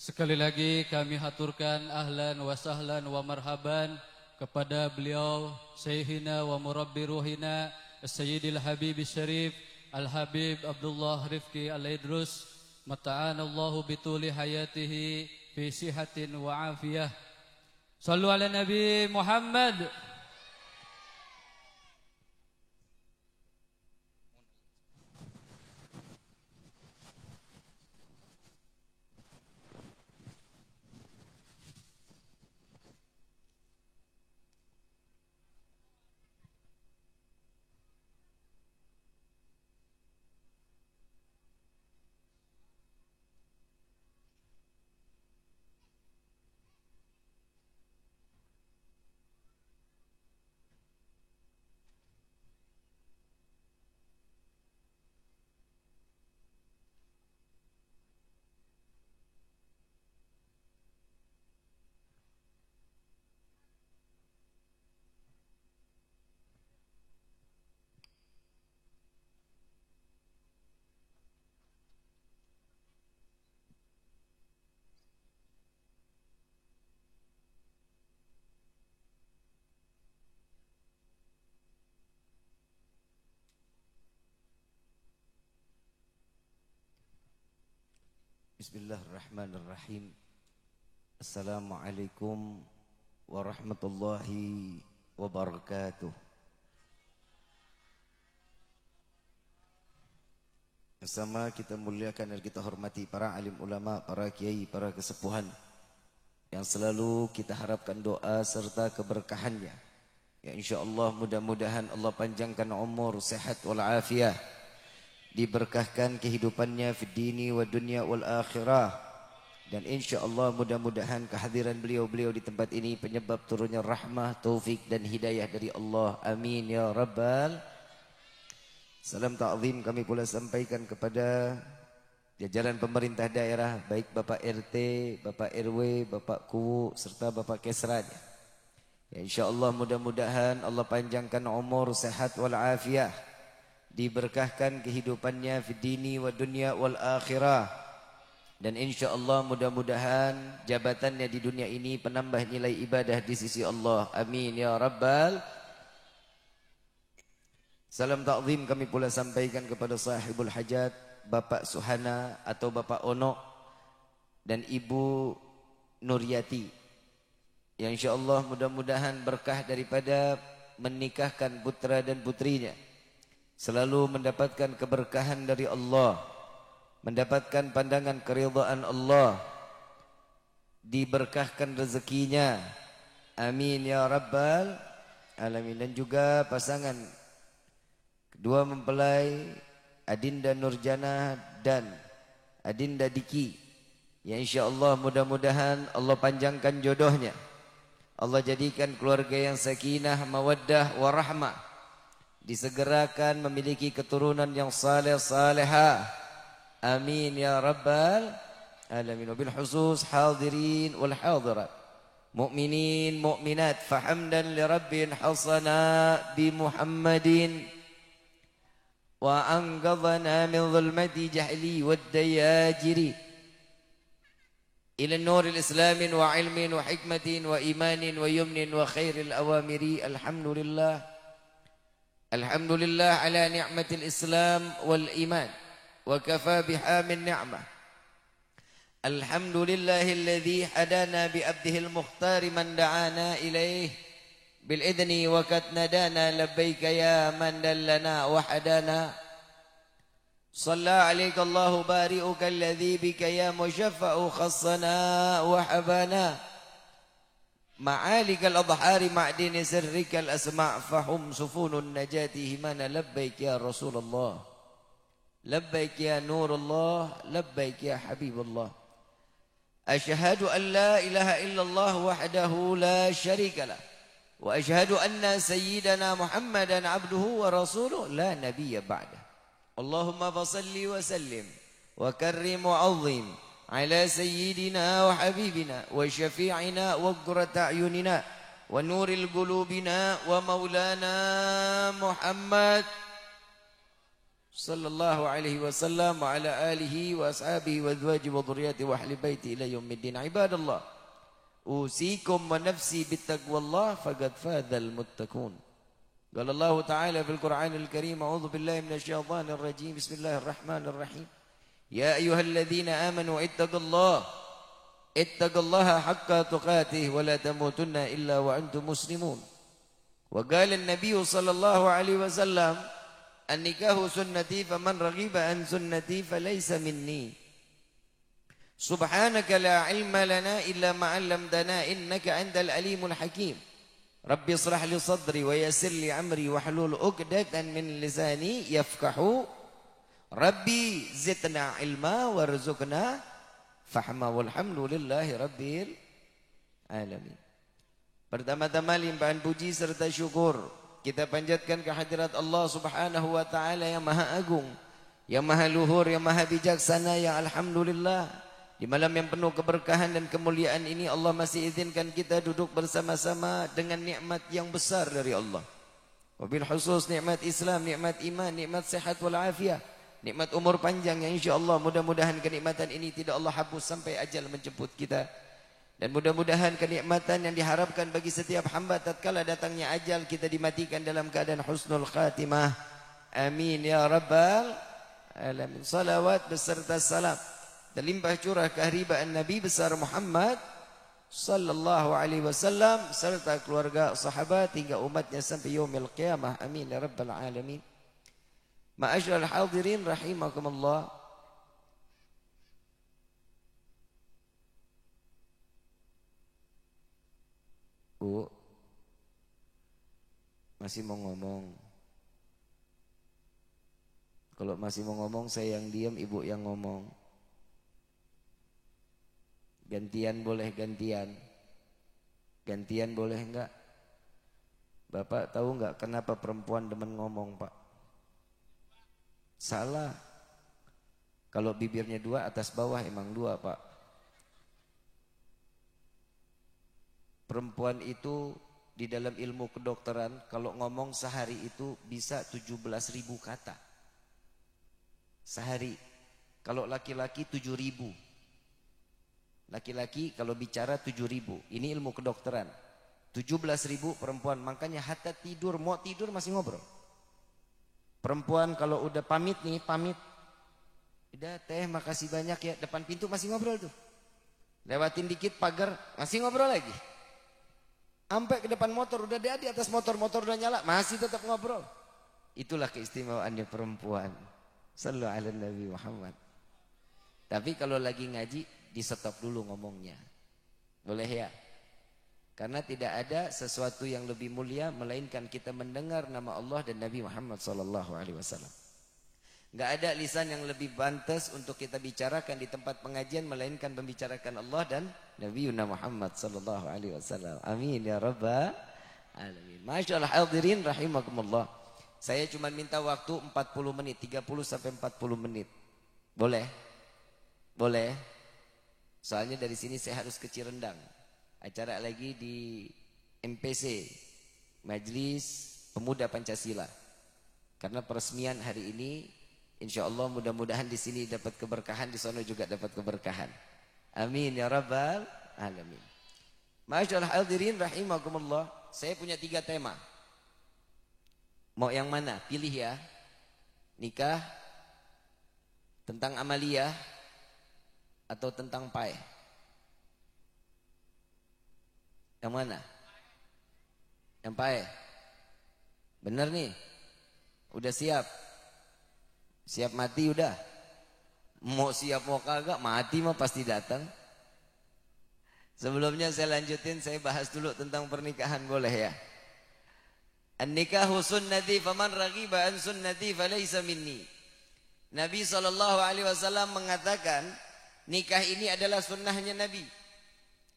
Sekali lagi kami haturkan ahlan wa sahlan wa marhaban kepada beliau Syekhina wa murabbi ruhina Sayyidil Habib Syarif Al-Habib Abdullah Rifki Al-Idrus mata'anallahu bituli hayatihi fi sihatin wa afiyah. Sallu ala Nabi Muhammad. Bismillahirrahmanirrahim. Assalamualaikum warahmatullahi wabarakatuh. Bersama kita muliakan dan kita hormati para alim ulama, para kiai, para kesepuhan yang selalu kita harapkan doa serta keberkahannya. Ya insyaallah mudah-mudahan Allah panjangkan umur, sehat wal afiah, diberkahkan kehidupannya fid dini wa dunya wal akhirah, dan insyaallah mudah-mudahan kehadiran beliau-beliau di tempat ini penyebab turunnya rahmah, taufik dan hidayah dari Allah. Amin ya rabbal. Salam ta'zim kami pula sampaikan kepada jajaran pemerintah daerah, baik Bapak RT, Bapak RW, Bapak Kuwu serta Bapak Kesranya. Ya insyaallah mudah-mudahan Allah panjangkan umur, sehat wal afiah, diberkahkan kehidupannya fid dini wa dunya wal akhirah, dan insyaallah mudah-mudahan jabatannya di dunia ini penambah nilai ibadah di sisi Allah. Amin ya rabbal. Salam ta'zim kami pula sampaikan kepada sahibul hajat, Bapak Suhana atau Bapak Ono dan Ibu Nuryati, yang insyaallah mudah-mudahan berkah daripada menikahkan putra dan putrinya selalu mendapatkan keberkahan dari Allah, mendapatkan pandangan keridhaan Allah, diberkahkan rezekinya. Amin ya rabbal alamin. Dan juga pasangan kedua mempelai Adinda Nurjana dan Adinda Diki, ya insyaallah mudah-mudahan Allah panjangkan jodohnya, Allah jadikan keluarga yang sakinah, mawaddah, warahmah, disegerakan memiliki keturunan yang saleh salehah. Amin ya rabbal alamin. Wabil khusus hadirin wal hadirat, mu'minin mu'minat, fahamdan li rabbin hasana bi Muhammadin wa anqadhana min zulmati jahli wad dayajiri ila nuril islamin wa ilmin wa hikmatin wa imanin wa yumnin wa khairil awamiri. Alhamdulillah, alhamdulillah ala ni'matil Islam wal iman wa kafa biha min ni'mah. Alhamdulillahilladzi hadana bi abdihil mukhtar man da'ana ilaih bil idni wa kat nadana labbaika ya man dallana wa hadana. Shalla alayka Allahu bari'uka alladzi bika ya mushaffa'u khassana wa habana. معالك الأضحار معدن سرك الأسماء فهم سفون النجاة همانا. لبيك يا رسول الله، لبيك يا نور الله، لبيك يا حبيب الله. أشهد أن لا إله إلا الله وحده لا شريك له، وأشهد أن سيدنا محمدا عبده ورسوله لا نبي بعده. اللهم فصل وسلم وكرم وعظم على سيدنا وحبيبنا وشفيعنا وقرة أعيننا ونور قلوبنا ومولانا محمد sallallahu alaihi wasallam wa ala alihi wa ashabihi wa azwajihi wa dhurriyyatihi wa ahli baiti ila yaumiddin. Ibadallah, usikum wa nafsi bittaqwallah faqad fadhal muttaqun. Qala Allah Ta'ala fil Qur'anil Karim, a'udzu billahi minasyaitonir rajim. Bismillahirrahmanirrahim. Ya ayyuhalladzina amanu ittaqullaha haqqa tuqatih wa la tamutunna illa wa antum muslimun. Wa qala an-nabiy sallallahu alaihi wasallam, an-nikahu sunnati faman raghiba an sunnati falaysa minni. Subhanaka la ilma lana illa ma 'allamtana innaka antal alimul hakim. Rabbi israh li sadri wa yassir li amri wahlul 'uqdatan min lisani yafqahu. Rabbi zidna ilma warzuqna fahma walhamdulillahi rabbil alamin. Pertama-tama limpahan puji serta syukur kita panjatkan kehadirat Allah Subhanahu wa taala yang Maha Agung, yang Maha Luhur, yang Maha Bijaksana, yang alhamdulillah di malam yang penuh keberkahan dan kemuliaan ini Allah masih izinkan kita duduk bersama-sama dengan nikmat yang besar dari Allah. Wabil khusus nikmat Islam, nikmat iman, nikmat sehat wal afiah, nikmat umur panjang yang insyaallah mudah-mudahan kenikmatan ini tidak Allah hapus sampai ajal menjemput kita. Dan mudah-mudahan kenikmatan yang diharapkan bagi setiap hamba tatkala datangnya ajal kita dimatikan dalam keadaan husnul khatimah. Amin ya rabbal alamin. Salawat beserta salam terlimpah curah keharibaan Nabi besar Muhammad sallallahu alaihi wasallam serta keluarga sahabat hingga umatnya sampai yaumil qiyamah. Amin ya rabbal alamin. Ma'asyiral hadirin rahimakumullah. Bu, masih mau ngomong? Kalau masih mau ngomong saya yang diam, ibu yang ngomong. Gantian boleh gantian. Gantian boleh enggak? Bapak tahu enggak kenapa perempuan demen ngomong, Pak? Salah. Kalau bibirnya dua atas bawah emang dua, Pak. Perempuan itu di dalam ilmu kedokteran kalau ngomong sehari itu bisa 17.000 kata. Sehari. Kalau laki-laki 7.000. Laki-laki kalau bicara 7.000. Ini ilmu kedokteran. 17.000 perempuan. Makanya hatta tidur, mau tidur masih ngobrol. Perempuan kalau udah pamit nih, pamit. Udah teh makasih banyak ya. Depan pintu masih ngobrol tuh. Lewatin dikit pagar masih ngobrol lagi. Sampai ke depan motor, udah dia di atas motor, motor udah nyala, masih tetap ngobrol. Itulah keistimewaannya perempuan. Sallu ala Nabi Muhammad. Tapi kalau lagi ngaji, di stop dulu ngomongnya. Boleh ya? Karena tidak ada sesuatu yang lebih mulia melainkan kita mendengar nama Allah dan Nabi Muhammad sallallahu alaihi wasallam. Enggak ada lisan yang lebih pantas untuk kita bicarakan di tempat pengajian melainkan membicarakan Allah dan Nabi Muhammad sallallahu alaihi wasallam. Amin ya rabbal alamin. Masyaallah hadirin rahimakumullah. Saya cuma minta waktu 40 menit, 30 sampai 40 menit. Boleh? Boleh? Soalnya dari sini saya harus ke Cirendang. Acara lagi di MPC, Majelis Pemuda Pancasila. Karena peresmian hari ini, insyaallah mudah-mudahan di sini dapat keberkahan, di sana juga dapat keberkahan. Amin ya rabbal alamin. Masyaallah hadirin rahimakumullah. Saya punya 3 tema. Mau yang mana? Pilih ya. Nikah, tentang amaliyah, atau tentang pae? Yang mana? Yang pae. Bener nih. Udah siap? Siap mati udah? Mau siap mau kagak, mati mah pasti datang. Sebelumnya saya lanjutin, saya bahas dulu tentang pernikahan, boleh ya? An-nikahu sunnati faman raghiba an sunnati falaysa minni. Nabi SAW mengatakan nikah ini adalah sunnahnya Nabi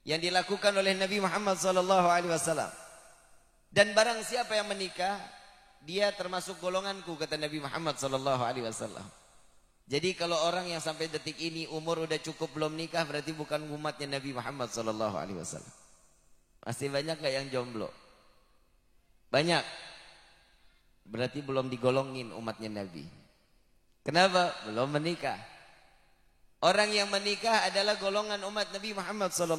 yang dilakukan oleh Nabi Muhammad SAW. Dan barang siapa yang menikah, dia termasuk golonganku, kata Nabi Muhammad SAW. Jadi kalau orang yang sampai detik ini umur udah cukup belum nikah, berarti bukan umatnya Nabi Muhammad SAW. Masih banyak gak yang jomblo? Banyak. Berarti belum digolongin umatnya Nabi. Kenapa? Belum menikah. Orang yang menikah adalah golongan umat Nabi Muhammad SAW.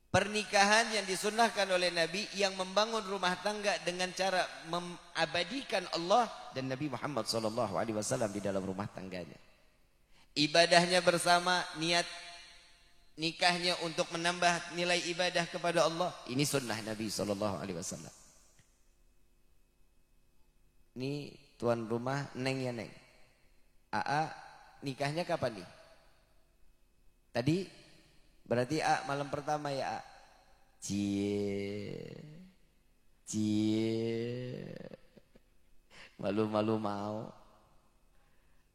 Pernikahan yang disunnahkan oleh Nabi yang membangun rumah tangga dengan cara mengabadikan Allah dan Nabi Muhammad SAW di dalam rumah tangganya. Ibadahnya bersama, niat nikahnya untuk menambah nilai ibadah kepada Allah. Ini sunnah Nabi SAW. Ini tuan rumah Neng ya Neng. AA nikahnya kapan nih? Tadi berarti A malam pertama ya A. Cie. Malu-malu mau.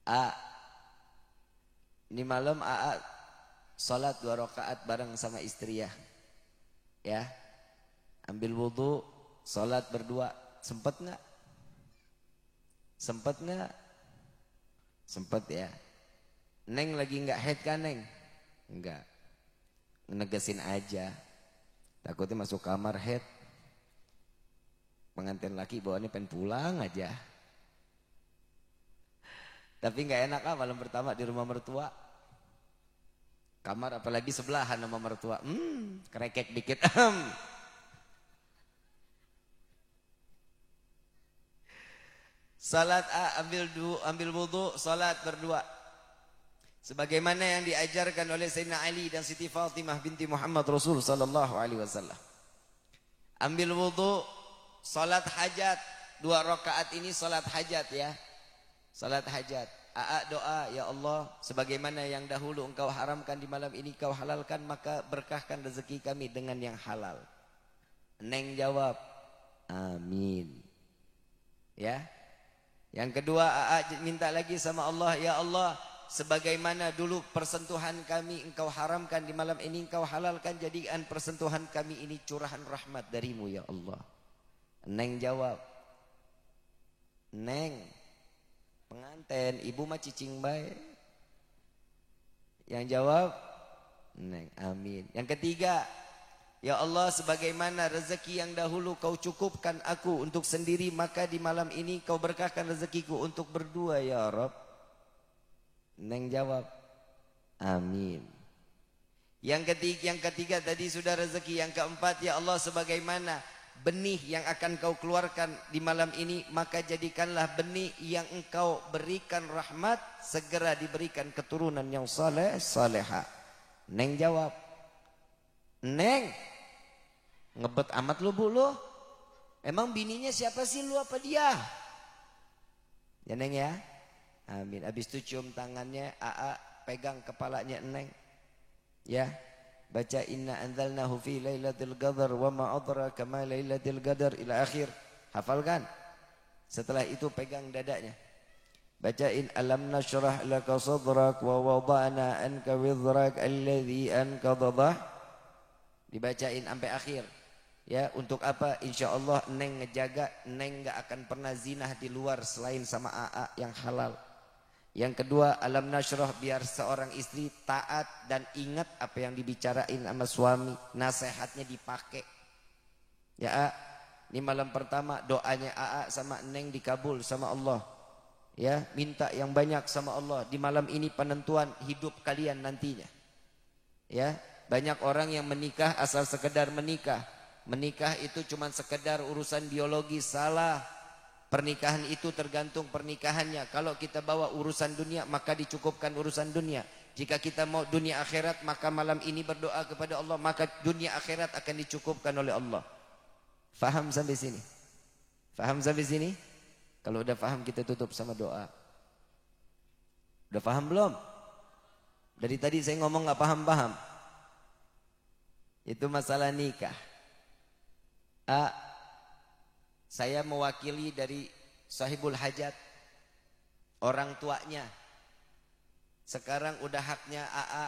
A. Ini malam AA salat 2 rakaat bareng sama istri ya. Ya. Ambil wudu, salat berdua. Sempet enggak? Sempet enggak? Sempet ya. Neng lagi enggak haid kan Neng? Enggak. Negesin aja. Takutnya masuk kamar haid. Pengantin laki bawaannya pengen pulang aja. Tapi enggak enak malam pertama di rumah mertua. Kamar apalagi sebelahan sama mertua. Kerekek dikit. Salat A ambil wudu, salat berdua. Sebagaimana yang diajarkan oleh Sayyidina Ali dan Siti Fatimah binti Muhammad Rasul sallallahu alaihi wasallam. Ambil wudu, salat hajat, 2 rakaat ini salat hajat ya. Salat hajat. AA doa, ya Allah, sebagaimana yang dahulu engkau haramkan di malam ini kau halalkan, maka berkahkan rezeki kami dengan yang halal. Neng jawab, amin. Ya. Yang kedua AA minta lagi sama Allah, ya Allah, sebagaimana dulu persentuhan kami engkau haramkan di malam ini engkau halalkan, jadikan persentuhan kami ini curahan rahmat darimu ya Allah. Neng jawab, Neng, pengantin, ibu mah cicing bae. Yang jawab, Neng, amin. Yang ketiga, ya Allah, sebagaimana rezeki yang dahulu kau cukupkan aku untuk sendiri, maka di malam ini kau berkahkan rezekiku untuk berdua ya Rabb. Neng jawab, amin. Yang ketiga tadi sudah rezeki. Yang keempat, ya Allah, sebagaimana benih yang akan kau keluarkan di malam ini, maka jadikanlah benih yang engkau berikan rahmat, segera diberikan keturunan yang saleh, saleha. Neng jawab, Neng, ngebet amat lu bu lu. Emang bininya siapa sih, lu apa dia? Ya Neng ya. Amin. Habis itu cium tangannya, AA pegang kepalanya Neng. Ya. Baca inna anzalnahu fi lailatul qadar wa ma adraka ma lailatul qadar ila akhir. Hafalkan. Setelah itu pegang dadanya. Bacain alam nashrah laka sadrak wa wada'na anka wizrak alladhi anqadha dhahrak. Dibacain sampai akhir. Ya, untuk apa? Insyaallah Neng ngejaga Neng enggak akan pernah zinah di luar selain sama AA yang halal. Yang kedua, alam nashrah, biar seorang istri taat dan ingat apa yang dibicarain sama suami, nasihatnya dipakai. Ya, ini malam pertama doanya AA sama Neng dikabul sama Allah. Ya, minta yang banyak sama Allah. Di malam ini penentuan hidup kalian nantinya. Ya, banyak orang yang menikah asal sekedar menikah. Menikah itu cuma sekedar urusan biologi, salah. Pernikahan itu tergantung pernikahannya. Kalau kita bawa urusan dunia, maka dicukupkan urusan dunia. Jika kita mau dunia akhirat, maka malam ini berdoa kepada Allah, maka dunia akhirat akan dicukupkan oleh Allah. Faham sampai sini? Faham sampai sini? Kalau udah faham, kita tutup sama doa. Udah faham belum? Dari tadi saya ngomong gak paham-paham. Itu masalah nikah. Saya mewakili dari sahibul hajat, orang tuanya. Sekarang udah haknya AA,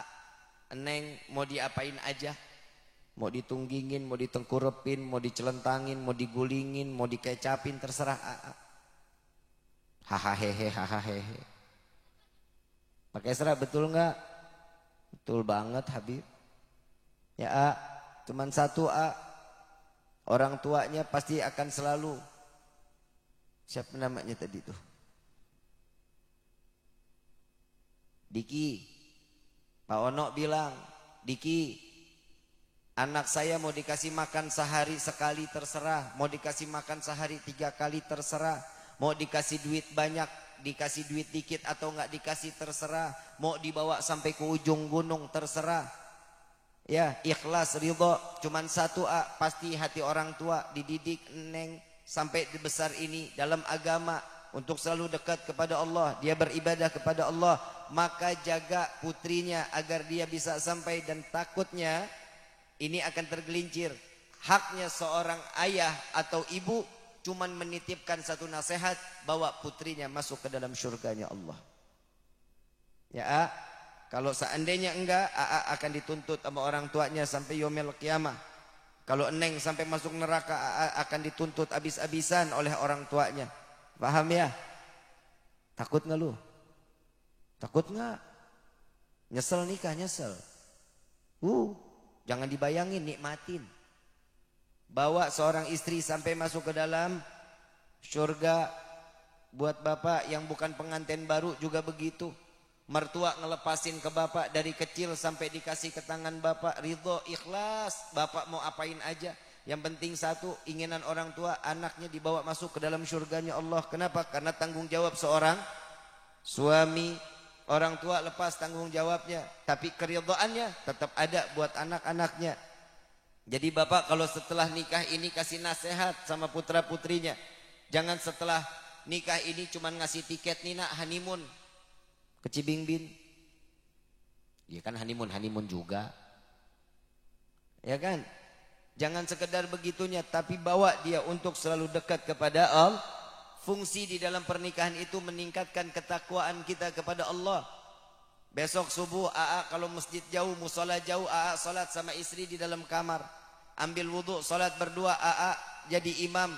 Neng mau diapain aja. Mau ditunggingin, mau ditengkurepin, mau dicelentangin, mau digulingin, mau dikecapin, terserah AA. Hahaha hahaha. Pakai serah, betul nggak? Betul banget Habib. Ya A, cuman satu A. Orang tuanya pasti akan selalu Siapa namanya tadi tuh? Diki. Pak Ono bilang, Diki, anak saya mau dikasih makan sehari sekali terserah, mau dikasih makan sehari 3 kali terserah, mau dikasih duit banyak, dikasih duit dikit atau enggak dikasih terserah, mau dibawa sampai ke ujung gunung terserah. Ya, ikhlas, ridho. Cuman satu, pasti hati orang tua dididik neng sampai besar ini dalam agama untuk selalu dekat kepada Allah, dia beribadah kepada Allah, maka jaga putrinya agar dia bisa sampai, dan takutnya ini akan tergelincir. Haknya seorang ayah atau ibu cuman menitipkan satu nasihat, bawa putrinya masuk ke dalam surganya Allah. Ya, kalau seandainya enggak, akan dituntut sama orang tuanya sampai yaumil qiyamah. Kalau neng sampai masuk neraka, akan dituntut habis-habisan oleh orang tuanya. Paham ya? Takut nggak lu? Takut nggak? Nyesel nikah, nyesel. Jangan dibayangin, nikmatin. Bawa seorang istri sampai masuk ke dalam surga. Buat bapak yang bukan pengantin baru juga begitu. Mertua ngelepasin ke bapak dari kecil sampai dikasih ke tangan bapak, ridho, ikhlas. Bapak mau apain aja. Yang penting satu, inginan orang tua, anaknya dibawa masuk ke dalam surganya Allah. Kenapa? Karena tanggung jawab seorang suami. Orang tua lepas tanggung jawabnya, tapi keridhaannya tetap ada buat anak-anaknya. Jadi bapak kalau setelah nikah ini kasih nasihat sama putra putrinya. Jangan setelah nikah ini cuman ngasih tiket nih nak honeymoon ke Cibingbin. Ya kan honeymoon juga. Ya kan? Jangan sekedar begitunya, tapi bawa dia untuk selalu dekat kepada Allah. Fungsi di dalam pernikahan itu meningkatkan ketakwaan kita kepada Allah. Besok subuh kalau masjid jauh, musola jauh, salat sama istri di dalam kamar. Ambil wudhu, salat berdua, jadi imam,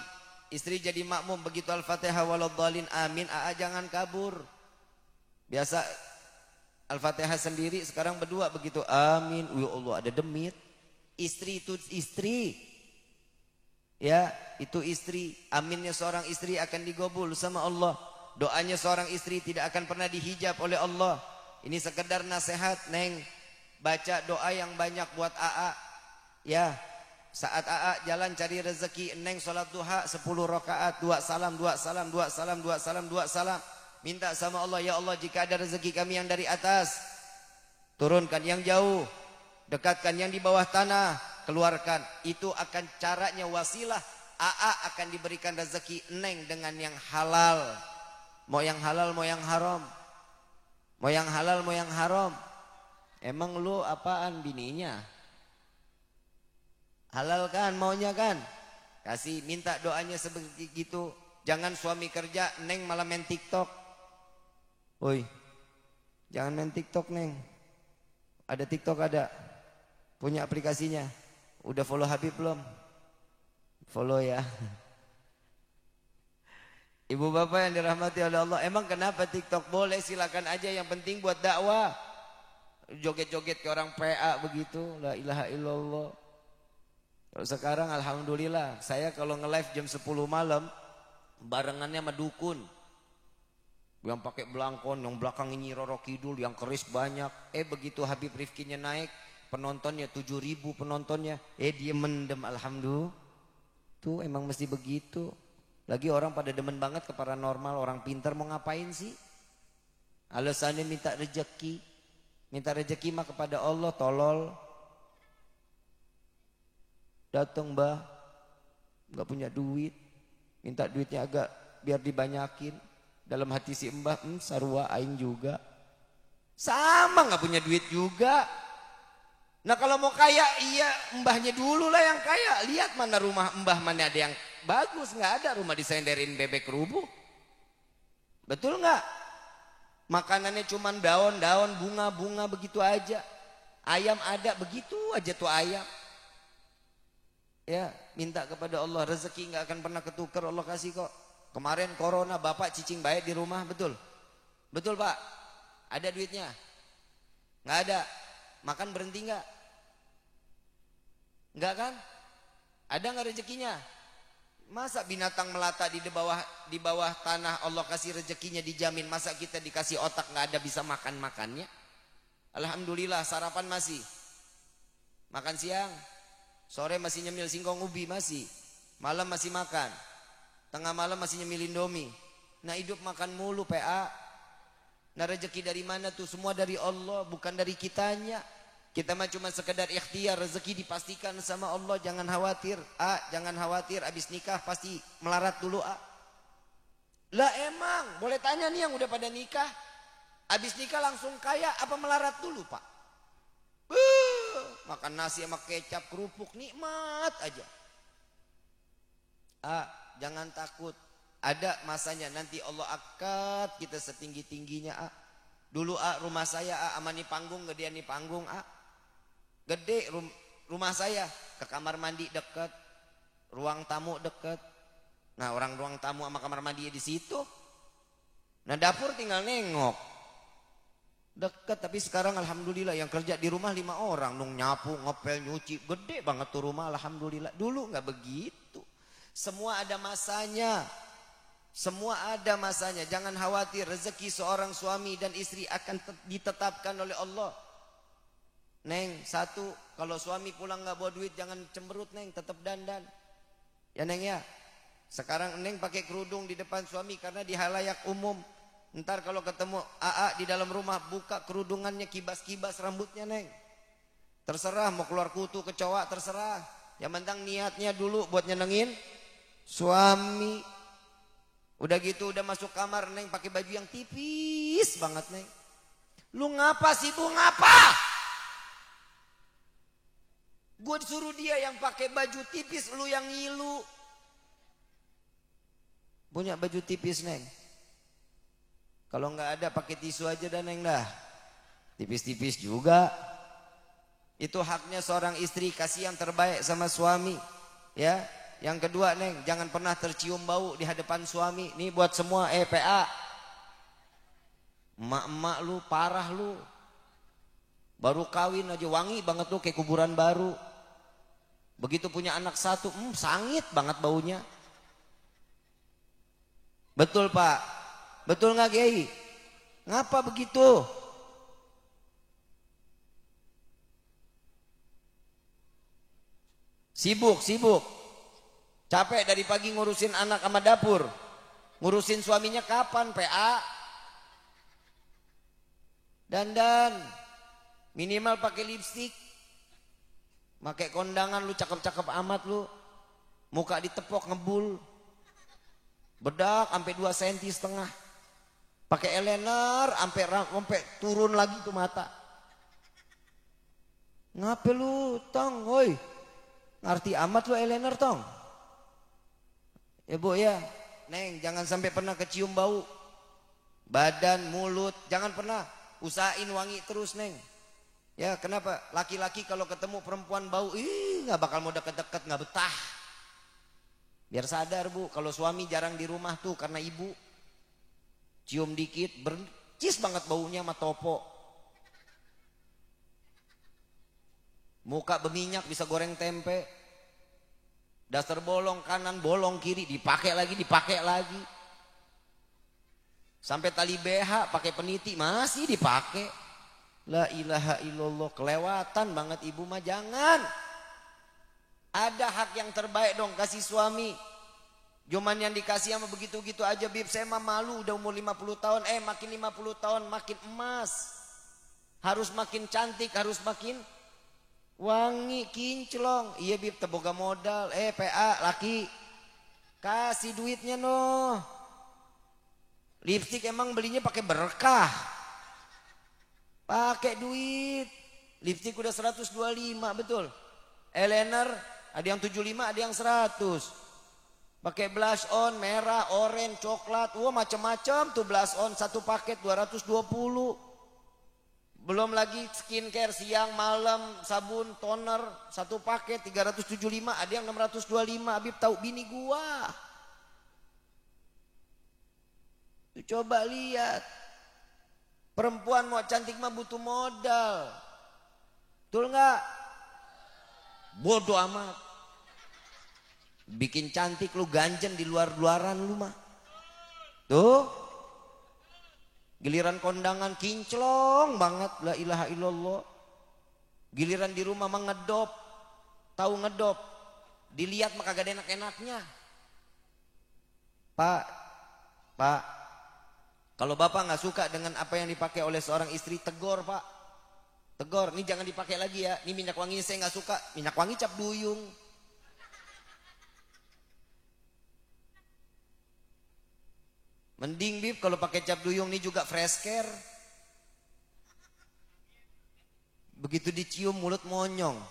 istri jadi makmum. Begitu Al-Fatihah waladhdallin amin, jangan kabur. Biasa Al-Fatihah sendiri, sekarang berdua begitu amin. Ya Allah, ada demit. Istri itu istri. Ya, itu istri. Aminnya seorang istri akan digobul sama Allah. Doanya seorang istri tidak akan pernah dihijab oleh Allah. Ini sekedar nasihat, neng. Baca doa yang banyak buat Ya, saat jalan cari rezeki, neng sholat duha 10 rakaat, 2 salam, 2 salam, 2 salam, 2 salam, 2 salam. Minta sama Allah, ya Allah, jika ada rezeki kami yang dari atas, turunkan yang jauh, dekatkan yang di bawah tanah, keluarkan. Itu akan caranya, wasilah. Akan diberikan rezeki neng dengan yang halal. Mau yang halal, mau yang haram. Mau yang halal, mau yang haram. Emang lu apaan bininya? Halal kan maunya kan? Kasih, minta doanya sebegitu. Jangan suami kerja, neng malah main TikTok. Woi, jangan main TikTok neng. Ada TikTok ada. Punya aplikasinya. Udah follow Habib belum? Follow ya. Ibu bapak yang dirahmati oleh Allah, emang kenapa TikTok? Boleh, silakan aja, yang penting buat dakwah. Joget-joget ke orang PA begitu, la ilaha illallah. Kalau sekarang alhamdulillah, saya kalau nge-live jam 10 malam barengannya sama dukun. Yang pakai belangkon, yang belakang ini Roro Kidul, yang keris banyak. Begitu Habib Rifkinya naik, penontonnya 7.000 penontonnya. Dia mendem, alhamdulillah. Tuh emang mesti begitu. Lagi orang pada demen banget ke paranormal. Orang pintar mau ngapain sih? Alasannya minta rezeki. Minta rezeki mah kepada Allah, tolol. Datang mbah, gak punya duit. Minta duitnya agak biar dibanyakin. Dalam hati si mbah, sarua aing juga. Sama gak punya duit juga. Nah kalau mau kaya, iya mbahnya dulu lah yang kaya. Lihat mana rumah mbah, mana ada yang bagus. Gak ada rumah disenderin bebek rubuh. Betul gak? Makanannya cuma daun-daun, bunga-bunga begitu aja. Ayam ada begitu aja tuh ayam. Ya, minta kepada Allah, rezeki gak akan pernah ketukar, Allah kasih kok. Kemarin corona, bapak cicing baik di rumah, betul? Betul pak? Ada duitnya? Gak ada. Makan berhenti gak? Enggak kan? Ada nggak rezekinya? Masa binatang melata di bawah tanah Allah kasih rezekinya dijamin, masa kita dikasih otak nggak ada bisa makannya? Alhamdulillah sarapan masih, makan siang, sore masih nyemil singkong ubi masih, malam masih makan, tengah malam masih nyemil indomie. Nah hidup makan mulu PA. Nah rezeki dari mana tuh? Semua dari Allah, bukan dari kitanya. Kita mah cuma sekedar ikhtiar, rezeki dipastikan sama Allah. Jangan khawatir, jangan khawatir. Abis nikah pasti melarat dulu, Lah emang, boleh tanya nih yang udah pada nikah, abis nikah langsung kaya apa melarat dulu, Pak? Makan nasi sama kecap, kerupuk, nikmat aja. Jangan takut. Ada masanya nanti Allah angkat kita setinggi-tingginya. Dulu rumah saya amani panggung, gedean nih panggung. Gede rumah saya, ke kamar mandi deket, ruang tamu deket. Nah orang ruang tamu sama kamar mandi di situ. Nah dapur tinggal nengok, deket. Tapi sekarang alhamdulillah yang kerja di rumah 5 orang, nyapu, ngepel, nyuci, gede banget tuh rumah alhamdulillah. Dulu nggak begitu. Semua ada masanya. Semua ada masanya. Jangan khawatir, rezeki seorang suami dan istri akan ditetapkan oleh Allah. Neng, satu, kalau suami pulang nggak bawa duit jangan cemberut Neng, tetap dandan. Ya Neng ya. Sekarang Neng pakai kerudung di depan suami karena di halayak umum. Ntar kalau ketemu di dalam rumah, buka kerudungannya, kibas-kibas rambutnya Neng. Terserah mau keluar kutu kecoa, terserah. Yang penting niatnya dulu buat nyenengin suami. Udah gitu udah masuk kamar Neng pakai baju yang tipis banget Neng. Lu ngapa sih Bu, ngapa? Gue disuruh dia yang pakai baju tipis, lu yang ngilu. Punya baju tipis Neng. Kalau nggak ada pakai tisu aja dah Neng dah. Tipis-tipis juga. Itu haknya seorang istri, kasih yang terbaik sama suami. Ya. Yang kedua Neng, jangan pernah tercium bau di hadapan suami. Nih buat semua PA. Emak-emak lu parah lu. Baru kawin aja wangi banget lu kayak kuburan baru. Begitu punya anak satu, sangit banget baunya. Betul Pak? Betul nggak Kiai? Ngapa begitu? Sibuk. Capek dari pagi ngurusin anak sama dapur. Ngurusin suaminya kapan PA? Dandan. Minimal pakai lipstik. Pakai kondangan lu cakep-cakep amat lu. Muka ditepok ngebul. Bedak sampai 2,5 cm. Pakai eyeliner sampai turun lagi tuh mata. Ngapain lu tong, woi? Ngerti amat lu eyeliner tong? Ya Bu ya, Neng jangan sampai pernah kecium bau. Badan, mulut, jangan pernah. Usahain wangi terus Neng. Ya kenapa? Laki-laki kalau ketemu perempuan bau, nggak bakal mau deket-deket, nggak betah. Biar sadar Bu, kalau suami jarang di rumah tuh karena ibu. Cium dikit, bercis banget baunya sama topo. Muka berminyak bisa goreng tempe. Dasar bolong kanan, bolong kiri, dipakai lagi. Sampai tali BH pakai peniti masih dipakai. La ilaha illallah, kelewatan banget ibu mah, jangan. Ada hak yang terbaik dong kasih suami. Cuman yang dikasih sama begitu-gitu aja, Bib, saya mah malu udah umur 50 tahun. Makin 50 tahun makin emas. Harus makin cantik, harus makin wangi, kinclong. Iya Bib, teboga modal. PA laki, kasih duitnya noh. Lipstik emang belinya pakai berkah, pakai duit. Lipstik udah 125, betul. Eyeliner ada yang 75, ada yang 100. Pakai blush on merah, oranye, coklat, macam-macam tuh blush on, satu paket 220. Belum lagi skincare siang malam, sabun, toner, satu paket 375, ada yang 625. Habib tahu bini gua. Tuh coba lihat. Perempuan mau cantik mah butuh modal. Betul nggak? Bodoh amat. Bikin cantik lu ganjen di luar-luaran lu mah. Tuh. Giliran kondangan kinclong banget, la ilaha illallah. Giliran di rumah mah ngedop. Tahu ngedop. Dilihat mah kagak ada enak-enaknya. Pak, kalau bapak nggak suka dengan apa yang dipakai oleh seorang istri, tegur pak. Tegur, ini jangan dipakai lagi ya. Ini minyak wanginya saya nggak suka. Minyak wangi cap duyung. Mending Bib kalau pakai cap duyung ini juga fresh care. Begitu dicium mulut monyong.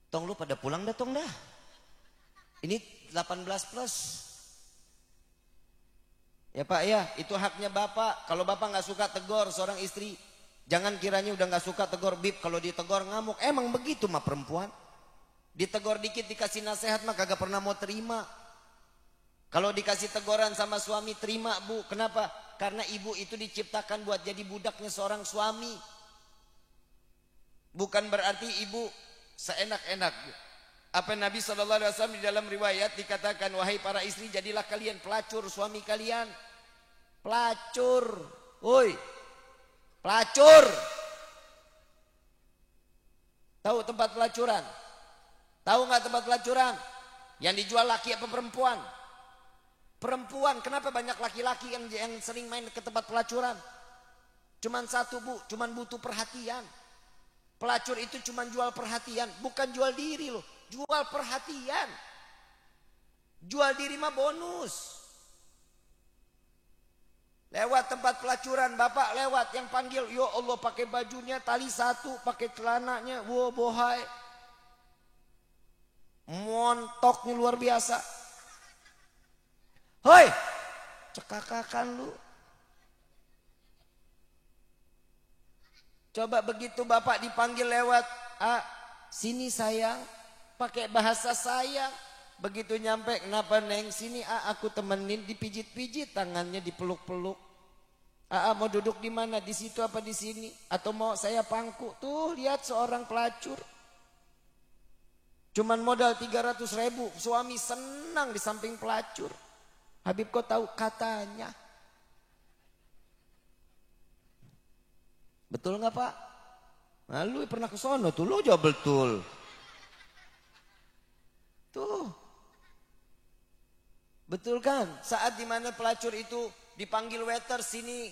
Tong lu pada pulang dah tong dah. Ini 18 plus. Ya Pak ya, itu haknya Bapak. Kalau Bapak nggak suka tegur seorang istri, jangan kiranya udah nggak suka tegur Bib. Kalau ditegur ngamuk, emang begitu mah perempuan. Ditegur dikit dikasih nasihat mah kagak pernah mau terima. Kalau dikasih teguran sama suami terima bu. Kenapa? Karena ibu itu diciptakan buat jadi budaknya seorang suami. Bukan berarti ibu seenak-enak. Apa Nabi SAW di dalam riwayat dikatakan, wahai para istri jadilah kalian pelacur suami kalian. Pelacur. Woi. Pelacur. Tahu tempat pelacuran? Tahu nggak tempat pelacuran? Yang dijual laki apa perempuan? Perempuan. Kenapa banyak laki-laki yang sering main ke tempat pelacuran? Cuman satu bu, cuman butuh perhatian. Pelacur itu cuman jual perhatian, bukan jual diri loh. Jual perhatian. Jual diri mah bonus. Lewat tempat pelacuran, bapak lewat yang panggil, ya Allah pakai bajunya tali satu, pakai celananya, wow bohai. Montoknya luar biasa. Hoi, cekakakan lu. Coba begitu bapak dipanggil lewat, sini sayang, pakai bahasa sayang. Begitu nyampe, kenapa neng sini, aku temenin, dipijit-pijit tangannya, dipeluk-peluk. Mau duduk di mana, di situ apa di sini? Atau mau saya pangku? Tuh lihat seorang pelacur. Cuman modal 300.000, suami senang di samping pelacur. Habib kau tahu katanya. Betul nggak Pak? Nah, lu pernah ke sono tuh, lu jawab betul. Tuh. Betul kan? Saat dimana pelacur itu dipanggil waiter sini.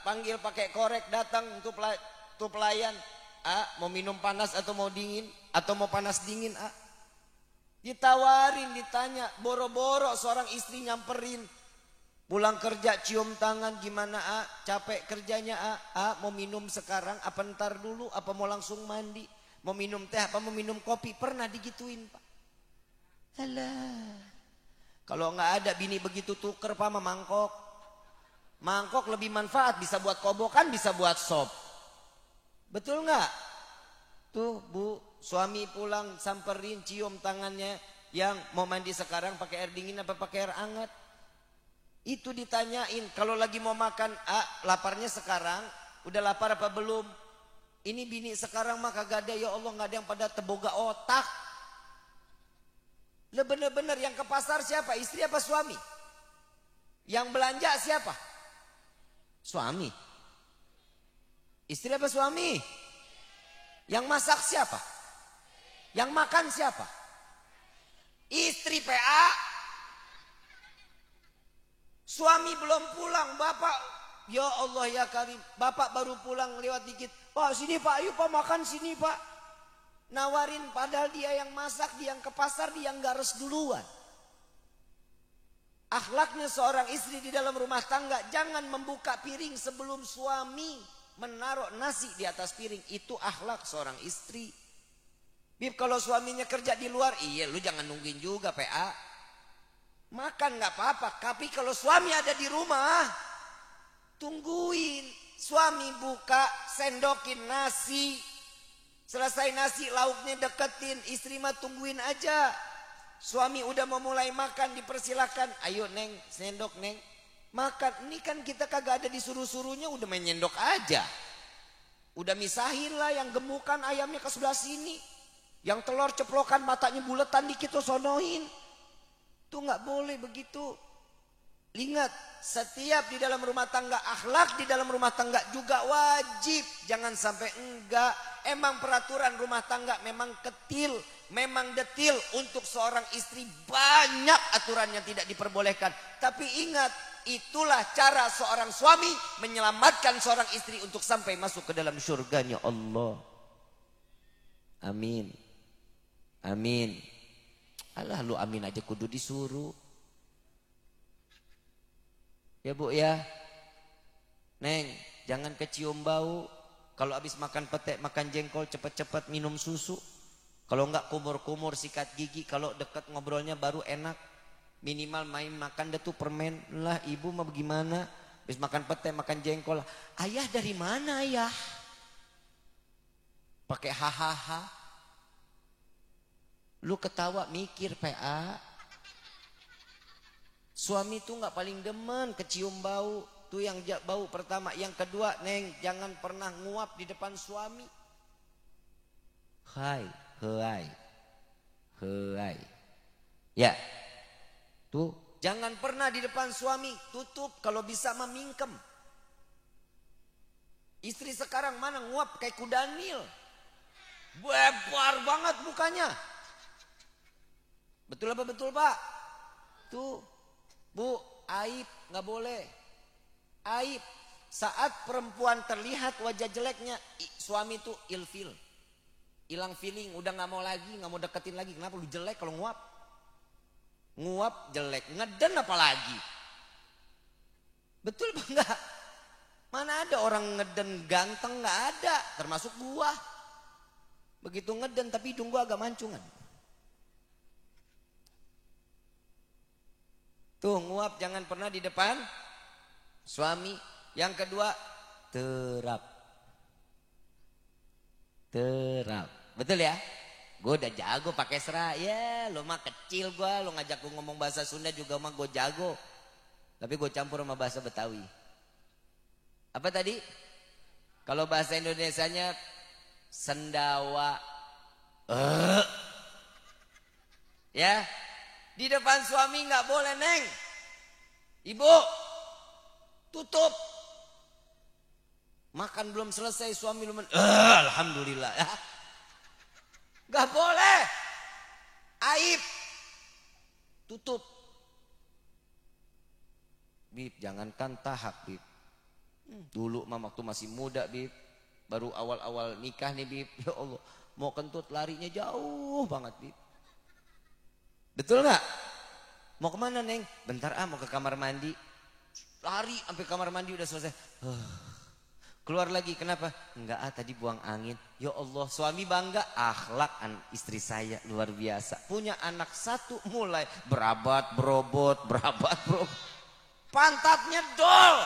Panggil pakai korek datang untuk pelayan. Mau minum panas atau mau dingin? Atau mau panas dingin? Ditawarin, ditanya, boro-boro seorang istri nyamperin. Pulang kerja cium tangan, gimana capek kerjanya mau minum sekarang, apa ntar dulu, apa mau langsung mandi, mau minum teh, apa mau minum kopi, pernah digituin Pak. Alah. Kalau nggak ada bini begitu tuker Pak sama mangkok. Mangkok lebih manfaat, bisa buat kobokan, bisa buat sop. Betul nggak? Tuh bu, suami pulang samperin, cium tangannya, yang mau mandi sekarang pakai air dingin apa pakai air hangat. Itu ditanyain, kalau lagi mau makan, laparnya sekarang, udah lapar apa belum? Ini bini sekarang mah kagak ada, ya Allah nggak ada yang pada teboga otak. Lah bener-bener yang ke pasar siapa? Istri apa suami? Yang belanja siapa? Suami. Istri apa suami? Yang masak siapa? Yang makan siapa? Istri PA. Suami belum pulang, bapak. Ya Allah ya Karim, bapak baru pulang lewat dikit. Pak sini Pak, ayo Pak makan sini Pak. Nawarin padahal dia yang masak, dia yang ke pasar, dia yang gares duluan. Akhlaknya seorang istri di dalam rumah tangga, jangan membuka piring sebelum suami menaruh nasi di atas piring. Itu akhlak seorang istri. Bib kalau suaminya kerja di luar, iya lu jangan nungguin juga PA. Makan gak apa-apa, tapi kalau suami ada di rumah, tungguin. Suami buka, sendokin nasi. Selesai nasi, lauknya deketin. Istri mah tungguin aja. Suami udah mau mulai makan, dipersilakan. Ayo neng, sendok neng. Makan, ini kan kita kagak ada disuruh-suruhnya, udah main nyendok aja. Udah misahin lah yang gemukan ayamnya ke sebelah sini. Yang telur ceplokan matanya buletan dikit tuh sonoin. Tuh nggak boleh begitu. Ingat, setiap di dalam rumah tangga, akhlak di dalam rumah tangga juga wajib. Jangan sampai enggak. Emang peraturan rumah tangga memang ketil, memang detil. Untuk seorang istri banyak aturan yang tidak diperbolehkan. Tapi ingat, itulah cara seorang suami menyelamatkan seorang istri untuk sampai masuk ke dalam surganya Allah. Amin. Amin. Alah lu amin aja kudu disuruh. Ya Bu ya. Neng, jangan kecium bau. Kalau habis makan pete, makan jengkol, cepat-cepat minum susu. Kalau enggak kumur-kumur sikat gigi. Kalau dekat ngobrolnya baru enak. Minimal main makan deh tuh permen. Lah ibu mah bagaimana? Habis makan pete, makan jengkol. Ayah dari mana ayah? Pakai hahaha. Lu ketawa mikir PA. Suami tuh nggak paling demen kecium bau. Tuh yang bau pertama. Yang kedua, Neng, jangan pernah nguap di depan suami. Hai. Ya. Tuh, jangan pernah di depan suami. Tutup, kalau bisa memingkem. Istri sekarang mana nguap kayak kudanil. Bebar banget mukanya. Betul apa betul Pak? Tuh, Bu, aib nggak boleh. Aib. Saat perempuan terlihat wajah jeleknya, suami tuh ilfil. Hilang feeling, udah nggak mau lagi, nggak mau deketin lagi. Kenapa lu jelek kalau nguap? Nguap jelek, ngeden apalagi. Betul apa enggak? Mana ada orang ngeden ganteng, nggak ada. Termasuk gua. Begitu ngeden tapi hidung gua agak mancungan. Tuh nguap jangan pernah di depan suami. Yang kedua, terap. Betul ya? Gue udah jago pakai serak. Ya lo mah kecil gue. Lo ngajak gue ngomong bahasa Sunda juga mah gue jago. Tapi gue campur sama bahasa Betawi. Apa tadi? Kalau bahasa Indonesianya sendawa. Ya. Di depan suami nggak boleh, Neng. Ibu, tutup. Makan belum selesai suami belum. Alhamdulillah. Nggak boleh. Aib. Tutup. Bib, jangankan tahap, Bib. Dulu mah waktu masih muda, Bib. Baru awal-awal nikah nih, Bib. Ya Allah, mau kentut larinya jauh banget, Bib. Betul nggak? Mau kemana Neng? Bentar mau ke kamar mandi. Lari sampai kamar mandi udah selesai. Keluar lagi, kenapa? Enggak tadi buang angin. Ya Allah, suami bangga. Akhlak istri saya luar biasa. Punya anak satu mulai berabat berobot. Pantatnya dol.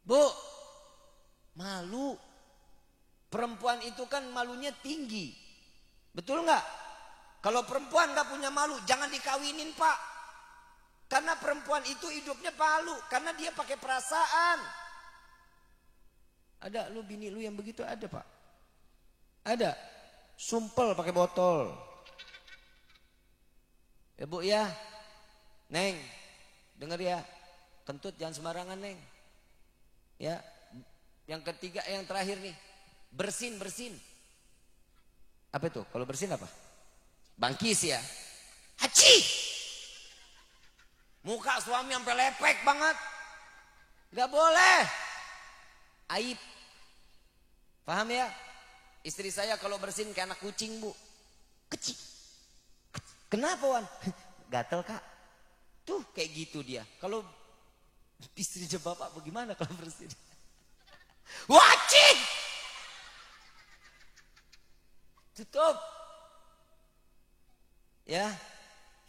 Bu, malu. Perempuan itu kan malunya tinggi. Betul nggak? Kalau perempuan nggak punya malu, jangan dikawinin Pak. Karena perempuan itu hidupnya malu, karena dia pakai perasaan. Ada lu bini lu yang begitu ada Pak? Ada. Sumpel pakai botol. Ya Bu ya, Neng, denger ya, kentut jangan sembarangan Neng. Ya, yang ketiga, yang terakhir nih, bersin. Apa itu? Kalau bersin apa? Bangkis ya. Haci. Muka suami sampai lepek banget. Gak boleh. Aib. Paham ya? Istri saya kalau bersin kayak anak kucing Bu. Kecil. Kenapa Wan? Gatel Kak. Tuh kayak gitu dia. Kalau istrinya bapak bagaimana kalau bersin? Wacing. Tutup. Ya.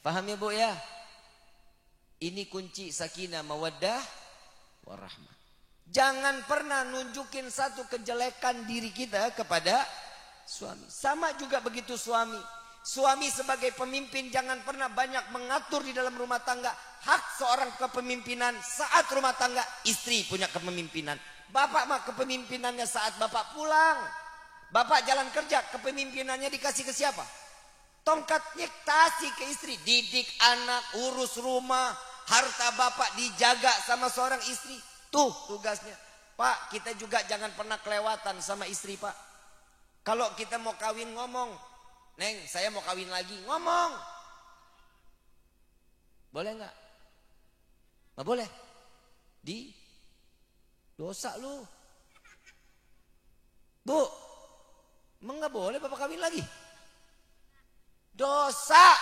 Paham ya Bu ya? Ini kunci sakinah mawaddah warahmah. Jangan pernah nunjukin satu kejelekan diri kita kepada suami. Sama juga begitu suami. Suami sebagai pemimpin jangan pernah banyak mengatur di dalam rumah tangga. Hak seorang kepemimpinan saat rumah tangga, istri punya kepemimpinan. Bapak mah kepemimpinannya saat bapak pulang. Bapak jalan kerja, kepemimpinannya dikasih ke siapa? Tongkatnya kasih ke istri. Didik anak, urus rumah, harta bapak dijaga sama seorang istri. Tuh tugasnya. Pak, kita juga jangan pernah kelewatan sama istri, Pak. Kalau kita mau kawin ngomong, Neng, saya mau kawin lagi, ngomong. Boleh nggak? Nggak boleh. Di dosa lu. Bu, emang nggak boleh bapak kawin lagi? Dosa.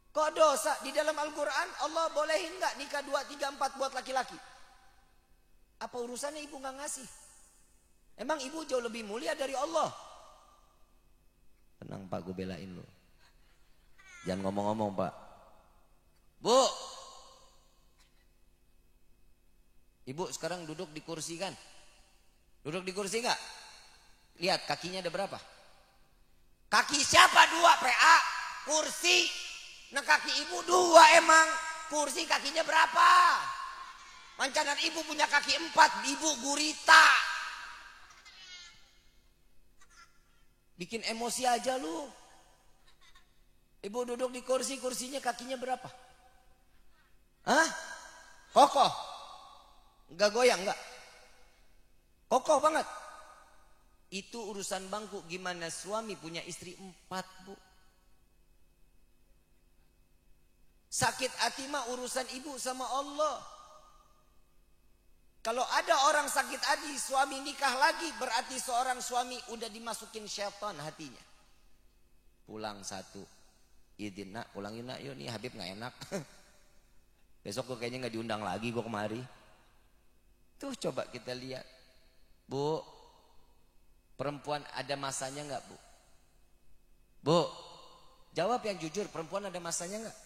Kok dosa? Di dalam Al-Quran Allah bolehin nggak nikah 2, 3, 4 buat laki-laki? Apa urusannya ibu nggak ngasih? Emang ibu jauh lebih mulia dari Allah? Tenang Pak, gue belain lo. Jangan ngomong-ngomong Pak. Bu, ibu sekarang duduk di kursi kan? Duduk di kursi nggak? Lihat kakinya ada berapa? Kaki siapa 2 PA? Kursi. Nah kaki ibu 2 emang. Kursi kakinya berapa? Mancanan ibu punya kaki 4. Ibu gurita. Bikin emosi aja lu. Ibu duduk di kursi. Kursinya kakinya berapa? Hah? Kokoh? Enggak goyang enggak? Kokoh banget. Itu urusan bangku. Gimana suami punya istri 4 bu? Sakit hati mah urusan ibu sama Allah. Kalau ada orang sakit hati suami nikah lagi, berarti seorang suami udah dimasukin syaitan hatinya. Pulang 1. Izin nak, pulangin nak, yuk nih Habib gak enak. Besok gue kayaknya gak diundang lagi gue kemari. Tuh coba kita lihat. Bu, perempuan ada masanya gak bu? Bu, jawab yang jujur, perempuan ada masanya gak?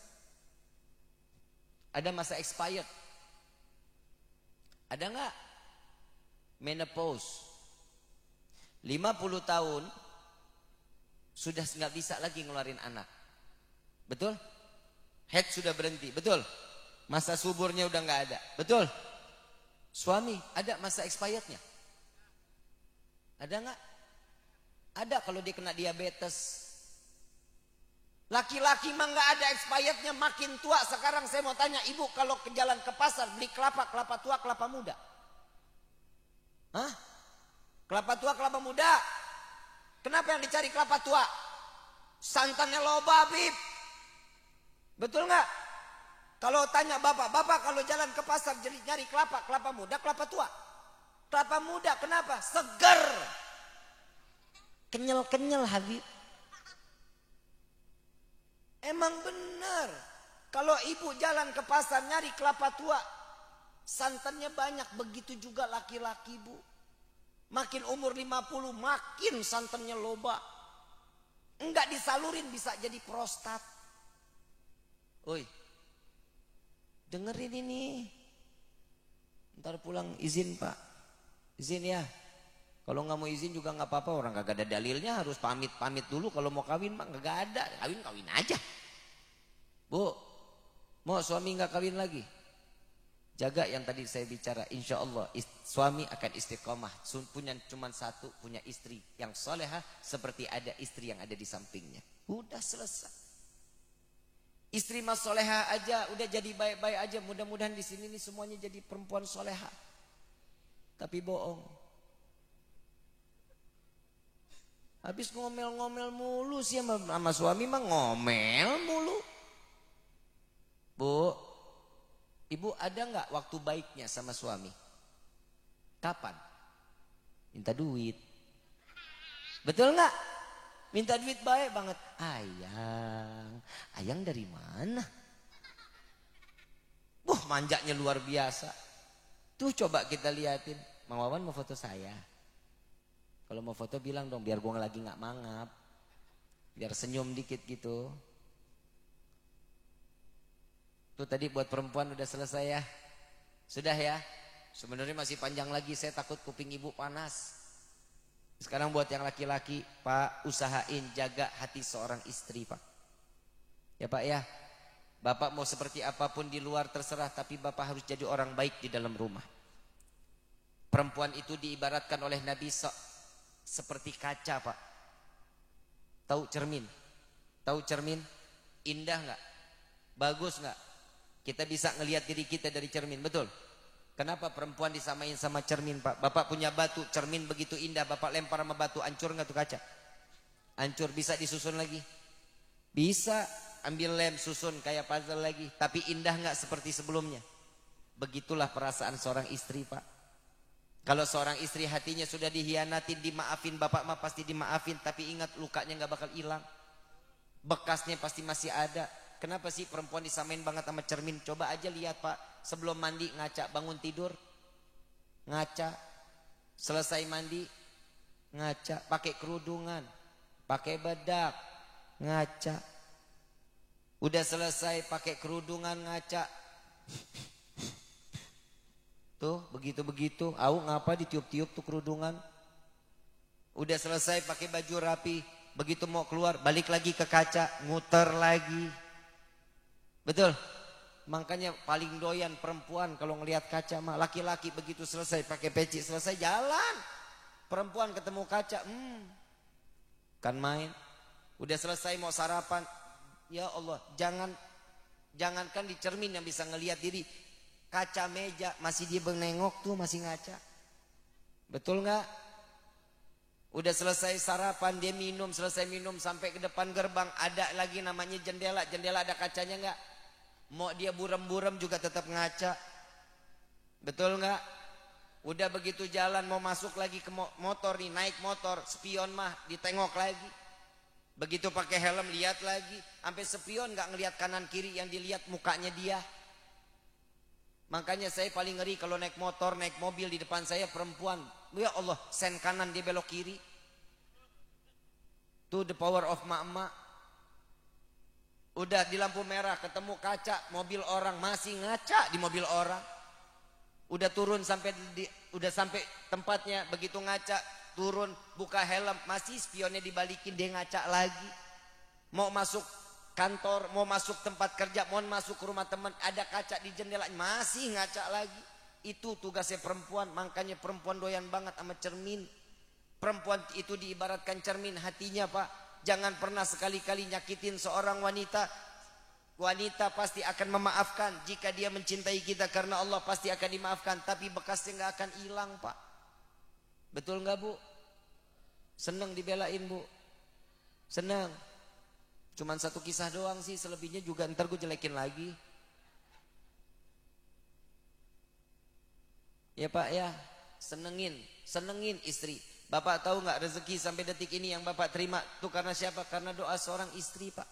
Ada masa expired? Ada nggak? Menopause 50 tahun sudah nggak bisa lagi ngeluarin anak. Betul? Head sudah berhenti. Betul? Masa suburnya udah nggak ada. Betul? Suami ada masa expirednya? Ada nggak? Ada kalau dia kena diabetes. Laki-laki mah nggak ada expirednya, makin tua. Sekarang saya mau tanya ibu, kalau ke jalan ke pasar beli kelapa, kelapa tua, kelapa muda. Hah? Kelapa tua, kelapa muda. Kenapa yang dicari kelapa tua? Santannya loba, Bib. Betul nggak? Kalau tanya bapak, bapak kalau jalan ke pasar nyari kelapa, kelapa muda, kelapa tua. Kelapa muda, kenapa? Seger. Kenyal-kenyal, Habib. Emang benar. Kalau ibu jalan ke pasar nyari kelapa tua, santannya banyak. Begitu juga laki-laki bu. Makin umur 50 makin santannya loba. Enggak disalurin bisa jadi prostat. Oi, dengerin ini. Ntar pulang izin pak. Izin ya. Kalau nggak mau izin juga nggak apa-apa, orang kagak ada dalilnya harus pamit dulu. Kalau mau kawin mah nggak ada, kawin aja. Bu, mau suami nggak kawin lagi? Jaga yang tadi saya bicara, insya Allah suami akan istiqomah. Punya cuma 1, punya istri yang solehah seperti ada istri yang ada di sampingnya. Udah selesai. Istri mas solehah aja, udah jadi baik-baik aja. Mudah-mudahan di sini nih semuanya jadi perempuan solehah. Tapi bohong. Habis ngomel-ngomel mulu sih sama suami mah ngomel mulu. Bu, ibu ada nggak waktu baiknya sama suami? Kapan? Minta duit. Betul nggak? Minta duit baik banget. Ayang dari mana? Manjanya luar biasa. Tuh coba kita liatin. Mang Wawan mau foto saya. Kalau mau foto bilang dong biar gue lagi gak mangap. Biar senyum dikit gitu. Tuh tadi buat perempuan udah selesai ya. Sudah ya. Sebenarnya masih panjang lagi, saya takut kuping ibu panas. Sekarang buat yang laki-laki, Pak, usahain jaga hati seorang istri, Pak. Ya Pak ya. Bapak mau seperti apapun di luar terserah, tapi Bapak harus jadi orang baik di dalam rumah. Perempuan itu diibaratkan oleh Nabi seperti kaca, Pak. Tahu cermin? Tahu cermin? Indah nggak? Bagus nggak? Kita bisa ngelihat diri kita dari cermin, betul? Kenapa perempuan disamain sama cermin, Pak? Bapak punya batu, cermin begitu indah, Bapak lempar sama batu, hancur nggak tuh kaca? Hancur, bisa disusun lagi? Bisa, ambil lem, susun kayak puzzle lagi. Tapi indah nggak seperti sebelumnya? Begitulah perasaan seorang istri, Pak. Kalau seorang istri hatinya sudah dihianatin, dimaafin, bapak mah pasti dimaafin. Tapi ingat, lukanya nggak bakal hilang. Bekasnya pasti masih ada. Kenapa sih perempuan disamain banget sama cermin? Coba aja lihat, Pak. Sebelum mandi ngaca, bangun tidur ngaca, selesai mandi ngaca, pakai kerudungan, pakai bedak ngaca, udah selesai pakai kerudungan ngaca. Tuh begitu-begitu, ngapa ditiup-tiup tuh kerudungan. Udah selesai pakai baju rapi, begitu mau keluar balik lagi ke kaca, nguter lagi. Betul? Makanya paling doyan perempuan kalau ngelihat kaca mah. Laki-laki begitu selesai pakai peci, selesai jalan. Perempuan ketemu kaca, kan main. Udah selesai mau sarapan, ya Allah, jangankan di cermin yang bisa ngelihat diri, kaca meja masih dia bengengok tuh, masih ngaca. Betul nggak? Udah selesai sarapan, dia minum, selesai minum sampai ke depan gerbang, ada lagi namanya jendela. Jendela ada kacanya nggak? Mau dia burem-burem juga tetap ngaca. Betul nggak? Udah begitu jalan mau masuk lagi ke motor nih, naik motor, spion mah ditengok lagi. Begitu pakai helm lihat lagi, sampai spion nggak ngelihat kanan kiri, yang dilihat mukanya dia. Makanya saya paling ngeri kalau naik motor, naik mobil, di depan saya perempuan. Ya Allah, sen kanan dia belok kiri. Tuh the power of mak-mak. Udah di lampu merah ketemu kaca mobil orang, masih ngaca di mobil orang. Udah turun sampai udah sampai tempatnya, begitu ngaca turun buka helm, masih spionnya dibalikin, dia ngaca lagi. Mau masuk kantor, mau masuk tempat kerja, mau masuk ke rumah teman, ada kaca di jendela, masih ngaca lagi. Itu tugasnya perempuan. Makanya perempuan doyan banget sama cermin. Perempuan itu diibaratkan cermin hatinya, Pak. Jangan pernah sekali-kali nyakitin seorang wanita. Wanita pasti akan memaafkan. Jika dia mencintai kita karena Allah, pasti akan dimaafkan. Tapi bekasnya nggak akan hilang, Pak. Betul nggak, Bu? Seneng dibelain, Bu? Seneng. Cuman satu kisah doang sih, selebihnya juga ntar gue jelekin lagi. Ya Pak ya, senengin istri. Bapak tahu nggak, rezeki sampai detik ini yang Bapak terima itu karena siapa? Karena doa seorang istri, Pak.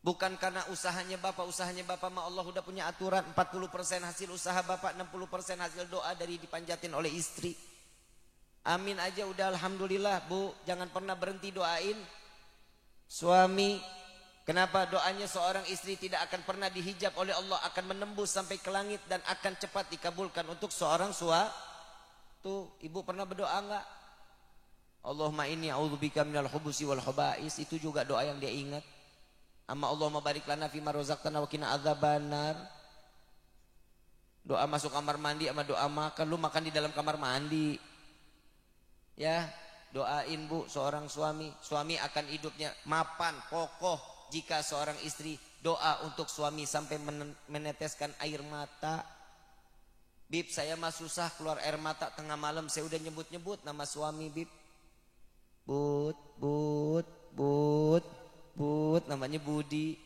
Bukan karena usahanya Bapak mah Allah udah punya aturan. 40% hasil usaha Bapak, 60% hasil doa dari dipanjatin oleh istri. Amin aja udah, alhamdulillah, Bu. Jangan pernah berhenti doain suami. Kenapa? Doanya seorang istri tidak akan pernah dihijab oleh Allah, akan menembus sampai ke langit dan akan cepat dikabulkan untuk seorang suami. Tuh, Ibu pernah berdoa enggak? Allahumma inni a'udzubika minal khubusi wal khaba'is. Itu juga doa yang dia ingat. Amma Allahumma barik lana fima razaqtana wa qina adzabannar. Doa masuk kamar mandi sama doa makan. Lu makan di dalam kamar mandi. Ya, doain, Bu, seorang suami. Suami akan hidupnya mapan, kokoh jika seorang istri doa untuk suami sampai meneteskan air mata. Bib, saya mah susah keluar air mata tengah malam. Saya udah nyebut-nyebut nama suami, Bib. But, namanya Budi.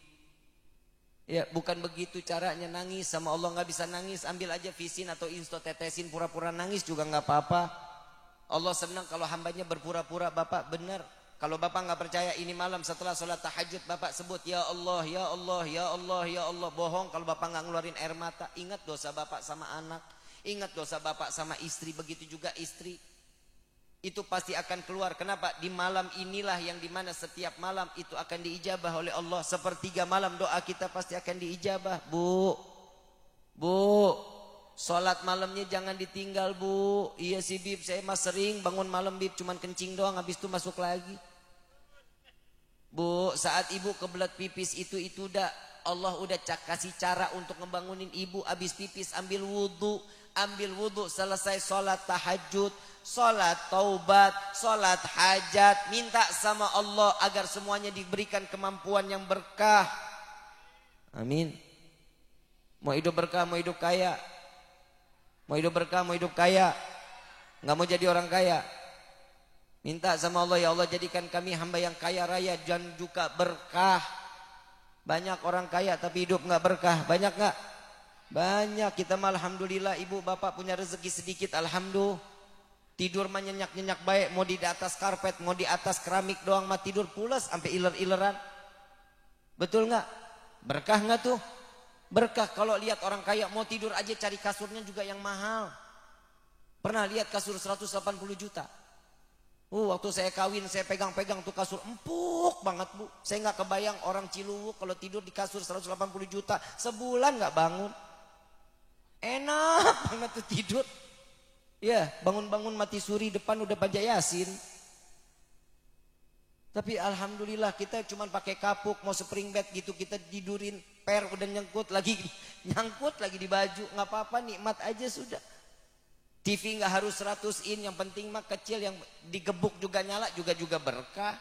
Ya, bukan begitu caranya nangis sama Allah. Nggak bisa nangis, ambil aja visin atau insto tetesin, pura-pura nangis juga nggak apa-apa. Allah senang kalau hambanya berpura-pura. Bapak benar, kalau Bapak nggak percaya, ini malam setelah sholat tahajud Bapak sebut ya Allah, ya Allah, ya Allah, ya Allah. Bohong kalau Bapak nggak ngeluarin air mata. Ingat dosa Bapak sama anak, ingat dosa Bapak sama istri. Begitu juga istri, itu pasti akan keluar. Kenapa? Di malam inilah yang dimana setiap malam itu akan diijabah oleh Allah. Sepertiga malam doa kita pasti akan diijabah. Bu, sholat malamnya jangan ditinggal, Bu. Iya sih, Bib, saya mah sering bangun malam, Bib, cuman kencing doang, habis itu masuk lagi. Bu, saat ibu kebelet pipis itu udah Allah udah kasih cara untuk ngebangunin ibu. Habis pipis ambil wudhu, ambil wudhu, selesai sholat tahajud, sholat taubat, sholat hajat, minta sama Allah agar semuanya diberikan kemampuan yang berkah. Amin. Mau hidup berkah, mau hidup kaya. Mau hidup berkah, mau hidup kaya. Nggak mau jadi orang kaya. Minta sama Allah, ya Allah jadikan kami hamba yang kaya raya dan juga berkah. Banyak orang kaya tapi hidup nggak berkah. Banyak nggak? Banyak. Kita mah alhamdulillah ibu bapak punya rezeki sedikit, alhamdulillah. Tidur mah nyenyak-nyenyak baik, mau di atas karpet, mau di atas keramik doang mah tidur pulas sampai iler-ileran. Betul nggak? Berkah nggak tuh? Berkah. Kalau lihat orang kaya mau tidur aja cari kasurnya juga yang mahal. Pernah lihat kasur 180 juta? Waktu saya kawin saya pegang-pegang tuh kasur empuk banget bu. Saya nggak kebayang orang Ciluwuk kalau tidur di kasur 180 juta sebulan nggak bangun. Enak banget tuh tidur. Ya bangun-bangun mati suri depan udah baca Yasin. Tapi alhamdulillah kita cuma pakai kapuk, mau spring bed gitu kita tidurin, per udah nyangkut lagi di baju, nggak apa-apa, nikmat aja sudah. TV nggak harus 100 in, yang penting mah kecil, yang digebuk juga nyala juga berkah.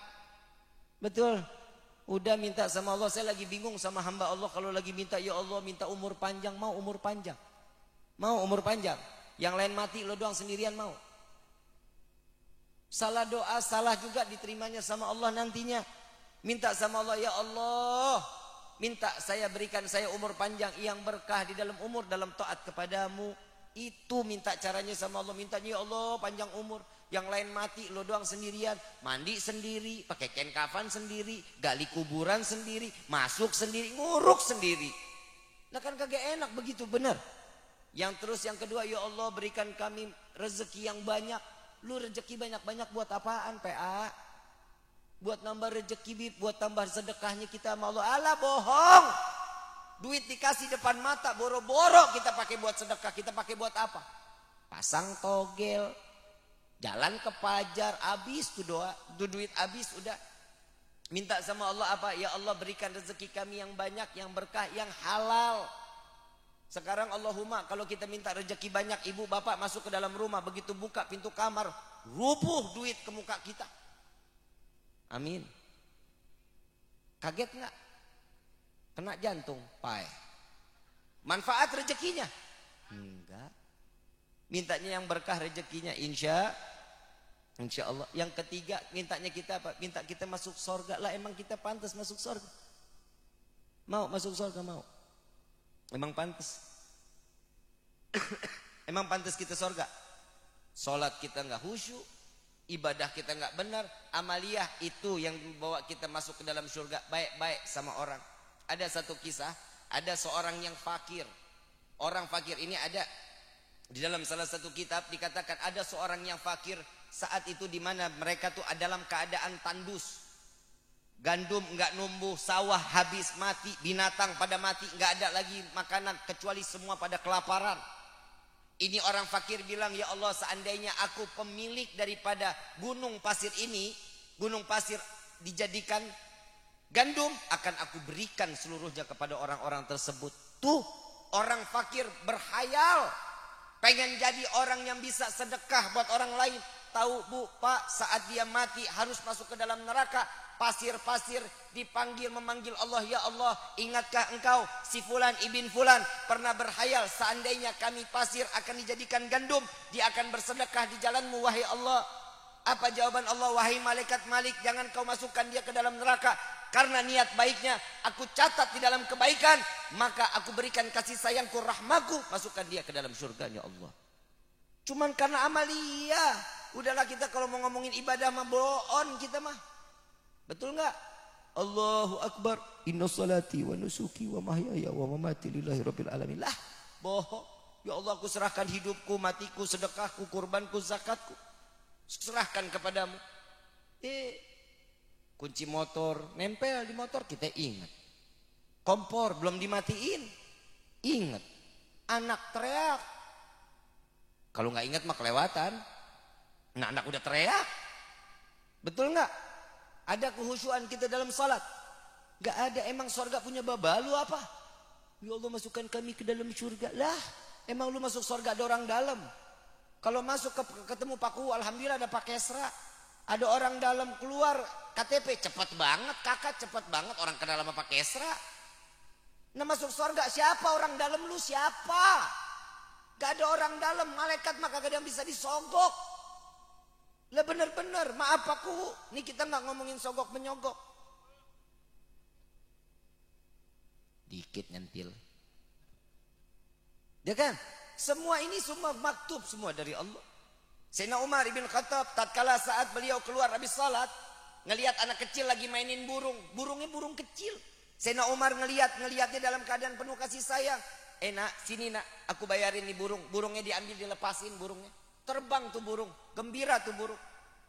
Betul. Udah minta sama Allah. Saya lagi bingung sama hamba Allah kalau lagi minta, ya Allah minta umur panjang, mau umur panjang. Mau umur panjang. Yang lain mati, lo doang sendirian mau. Salah doa, salah juga diterimanya sama Allah nantinya. Minta sama Allah, ya Allah, minta saya berikan saya umur panjang yang berkah di dalam umur, dalam taat kepadamu. Itu minta caranya sama Allah. Mintanya, ya Allah panjang umur. Yang lain mati, lo doang sendirian. Mandi sendiri, pakai kain kafan sendiri, gali kuburan sendiri, masuk sendiri, nguruk sendiri. Nah kan kagak enak begitu, benar. Yang terus yang kedua, ya Allah berikan kami rezeki yang banyak. Lu rezeki banyak-banyak buat apaan, PA? Buat nambah rezeki, bib, buat tambah sedekahnya kita sama Allah. Alah bohong. Duit dikasih depan mata, boro-boro kita pakai buat sedekah. Kita pakai buat apa? Pasang togel, jalan ke pajar, habis tuh doa, tuh duit habis udah. Minta sama Allah apa? Ya Allah berikan rezeki kami yang banyak, yang berkah, yang halal. Sekarang Allahumma kalau kita minta rezeki banyak, ibu bapak masuk ke dalam rumah, begitu buka pintu kamar, rubuh duit ke muka kita. Amin. Kaget nggak? Kena jantung, pai. Manfaat rezekinya? Enggak. Mintanya yang berkah rezekinya, insya Allah. Yang ketiga, mintanya kita apa? Minta kita masuk surga. Lah emang kita pantas masuk surga? Mau masuk surga mau? Emang pantas? Emang pantas kita surga? Salat kita nggak khusyuk, ibadah kita nggak benar, amaliyah itu yang membawa kita masuk ke dalam surga. Baik-baik sama orang. Ada satu kisah, ada seorang yang fakir. Orang fakir ini ada di dalam salah satu kitab dikatakan ada seorang yang fakir saat itu di mana mereka tuh dalam keadaan tandus. Gandum enggak numbuh, sawah habis mati, binatang pada mati, enggak ada lagi makanan kecuali semua pada kelaparan. Ini orang fakir bilang, ya Allah seandainya aku pemilik daripada gunung pasir ini, gunung pasir dijadikan gandum, akan aku berikan seluruhnya kepada orang-orang tersebut. Tuh orang fakir berhayal, pengen jadi orang yang bisa sedekah buat orang lain. Tahu bu, pak, saat dia mati harus masuk ke dalam neraka. Pasir-pasir dipanggil memanggil Allah, ya Allah, ingatkah engkau si fulan ibn fulan pernah berhayal seandainya kami pasir akan dijadikan gandum, dia akan bersedekah di jalanmu wahai Allah. Apa jawaban Allah? Wahai malaikat Malik, jangan kau masukkan dia ke dalam neraka, karena niat baiknya aku catat di dalam kebaikan, maka aku berikan kasih sayangku, rahmaku, masukkan dia ke dalam surganya Allah. Cuman karena amalia. Udahlah kita kalau mau ngomongin ibadah mah bohong kita mah. Betul nggak? Allahu Akbar. Inna salati wa nusuki wa mahyaya wa mamati lillahi rabbil alamin. Lah, bohong. Ya Allah aku serahkan hidupku, matiku, sedekahku, kurbanku, zakatku. Serahkan kepadamu. Kunci motor nempel di motor kita ingat. Kompor belum dimatiin. Ingat. Anak teriak. Kalau nggak ingat mah kelewatan. Nah, anak udah teriak. Betul nggak? Ada kehusuan kita dalam salat? Gak ada. Emang surga punya babalu apa? Ya Allah masukkan kami ke dalam surga. Lah Emang lu masuk surga ada orang dalam? Kalau masuk ketemu Paku, alhamdulillah ada Pak Kesra. Ada orang dalam keluar KTP, cepet banget kakak, cepet banget orang kenal sama Pak Kesra. Nah masuk surga siapa orang dalam lu siapa? Gak ada orang dalam, malaikat maka gak ada yang bisa disogok. Lah bener-bener, maaf Paku, ini kita nggak ngomongin sogok menyogok. Dikit nyentil. Ya kan? Semua ini semua maktub semua dari Allah. Sayyidina Umar ibn Khattab tatkala saat beliau keluar habis salat, ngelihat anak kecil lagi mainin burung, burungnya burung kecil. Sayyidina Umar ngelihatnya dalam keadaan penuh kasih sayang. Nak, sini nak, aku bayarin nih burung. Burungnya diambil, dilepasin burungnya. Terbang tuh burung, gembira tuh burung.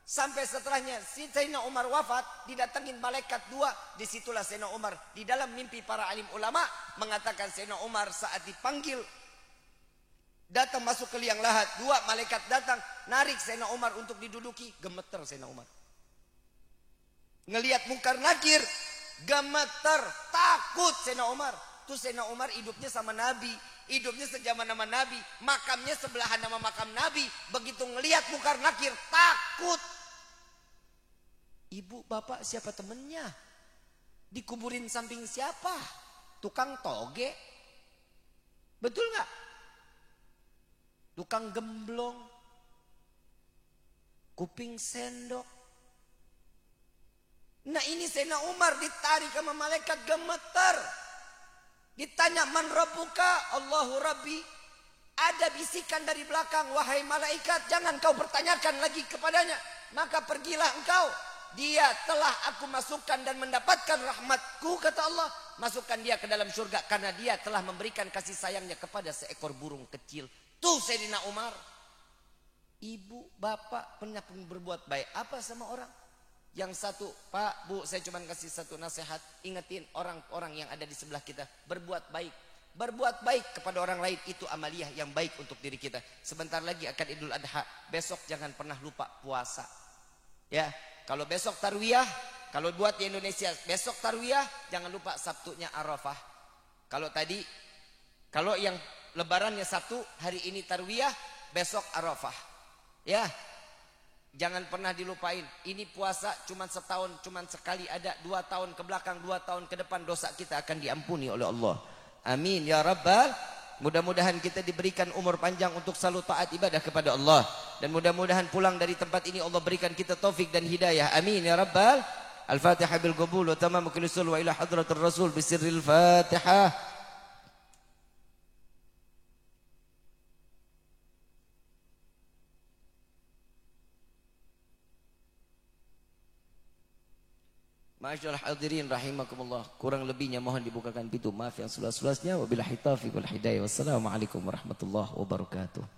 Sampai setelahnya Sayyidina Umar wafat, didatengin malaikat dua. Disitulah Sayyidina Umar di dalam mimpi para alim ulama mengatakan Sayyidina Umar saat dipanggil datang masuk ke liang lahat, dua malaikat datang narik Sayyidina Umar untuk diduduki, gemeter Sayyidina Umar. Ngelihat mungkar nakir, gemeter, takut Sayyidina Umar. Tuh Sayyidina Umar hidupnya sama Nabi, hidupnya sejaman sama Nabi, makamnya sebelahan sama makam Nabi. Begitu ngelihat mungkar nakir, takut. Ibu, bapak, siapa temennya? Dikuburin samping siapa? Tukang toge? Betul nggak? Tukang gemblong, kuping sendok. Nah ini Sayyidina Umar ditarik sama malaikat, gemeter. Ditanya, man rabbuka? Allahu Rabbi. Ada bisikan dari belakang, wahai malaikat, jangan kau pertanyakan lagi kepadanya. Maka pergilah engkau. Dia telah aku masukkan dan mendapatkan rahmatku, kata Allah. Masukkan dia ke dalam surga karena dia telah memberikan kasih sayangnya kepada seekor burung kecil. Tuh Sayyidina Umar. Ibu, bapak pernah berbuat baik apa sama orang? Yang satu, Pak, Bu, saya cuma kasih satu nasihat. Ingetin orang-orang yang ada di sebelah kita. Berbuat baik. Berbuat baik kepada orang lain itu amaliyah yang baik untuk diri kita. Sebentar lagi akan Idul Adha. Besok jangan pernah lupa puasa. Ya, kalau besok tarwiyah, kalau buat di Indonesia besok tarwiyah, jangan lupa Sabtunya Arafah. Kalau yang Lebarannya Sabtu, hari ini tarwiyah, besok Arafah. Ya, jangan pernah dilupain. Ini puasa cuma setahun, cuma sekali ada. 2 tahun ke belakang, 2 tahun ke depan dosa kita akan diampuni oleh Allah. Amin ya Rabbal. Mudah-mudahan kita diberikan umur panjang untuk selalu taat ibadah kepada Allah. Dan mudah-mudahan pulang dari tempat ini Allah berikan kita taufik dan hidayah. Amin ya Rabbal. Al-Fatihah bil qabul wa tamamu kulli sul wa ila hadratir Rasul bisirril Fatihah. Ma'asyiral hadirin rahimakumullah. Kurang lebihnya mohon dibukakan pintu maaf yang seluas-luasnya. Wabillahi taufiq wal hidayah. Wassalamualaikum warahmatullahi wabarakatuh.